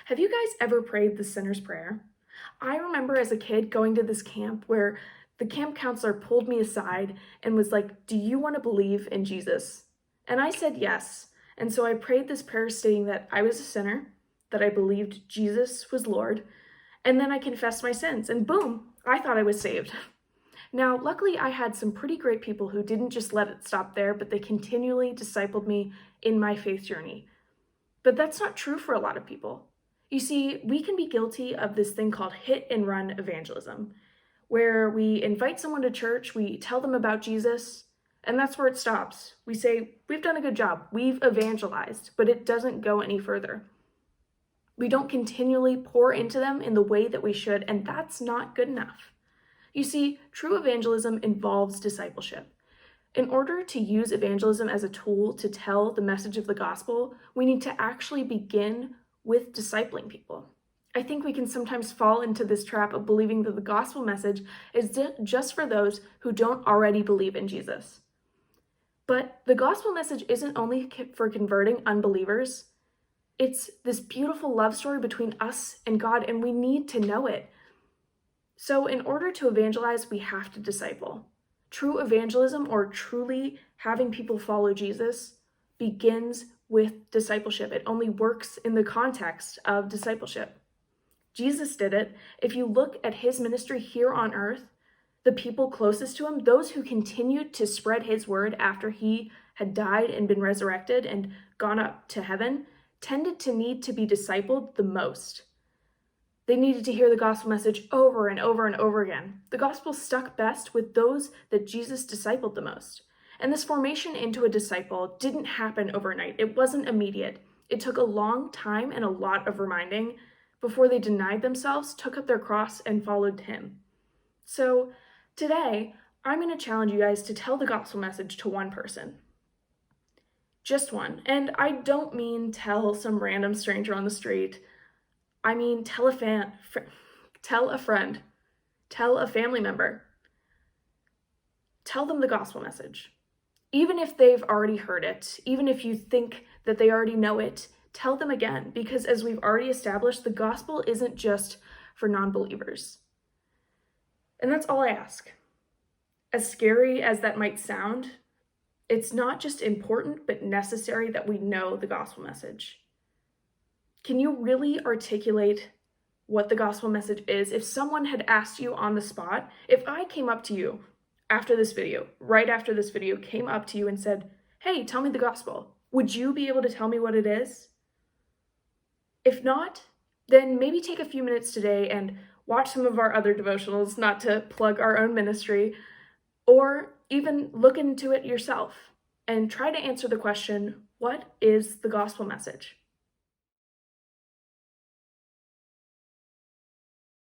Have you guys ever prayed the sinner's prayer? I remember as a kid going to this camp where the camp counselor pulled me aside and was like, "Do you want to believe in Jesus?" And I said yes. And so I prayed this prayer stating that I was a sinner, that I believed Jesus was Lord, and then I confessed my sins. And boom, I thought I was saved. Now, luckily, I had some pretty great people who didn't just let it stop there, but they continually discipled me in my faith journey. But that's not true for a lot of people. You see, we can be guilty of this thing called hit and run evangelism, where we invite someone to church, we tell them about Jesus, and that's where it stops. We say, we've done a good job, we've evangelized, but it doesn't go any further. We don't continually pour into them in the way that we should, and that's not good enough. You see, true evangelism involves discipleship. In order to use evangelism as a tool to tell the message of the gospel, we need to actually begin with discipling people. I think we can sometimes fall into this trap of believing that the gospel message is just for those who don't already believe in Jesus. But the gospel message isn't only for converting unbelievers. It's this beautiful love story between us and God, and we need to know it. So in order to evangelize, we have to disciple. True evangelism, or truly having people follow Jesus, begins with discipleship. It only works in the context of discipleship. Jesus did it. If you look at his ministry here on earth, the people closest to him, those who continued to spread his word after he had died and been resurrected and gone up to heaven, tended to need to be discipled the most. They needed to hear the gospel message over and over and over again. The gospel stuck best with those that Jesus discipled the most. And this formation into a disciple didn't happen overnight. It wasn't immediate. It took a long time and a lot of reminding before they denied themselves, took up their cross, and followed him. So today, I'm going to challenge you guys to tell the gospel message to one person. Just one. And I don't mean tell some random stranger on the street. I mean, tell a friend, tell a family member. Tell them the gospel message. Even if they've already heard it, even if you think that they already know it, tell them again, because as we've already established, the gospel isn't just for non-believers. And that's all I ask. As scary as that might sound, it's not just important, but necessary that we know the gospel message. Can you really articulate what the gospel message is? If someone had asked you on the spot, if I came up to you after this video, right after this video, came up to you and said, "Hey, tell me the gospel," would you be able to tell me what it is? If not, then maybe take a few minutes today and watch some of our other devotionals, not to plug our own ministry, or even look into it yourself and try to answer the question, what is the gospel message?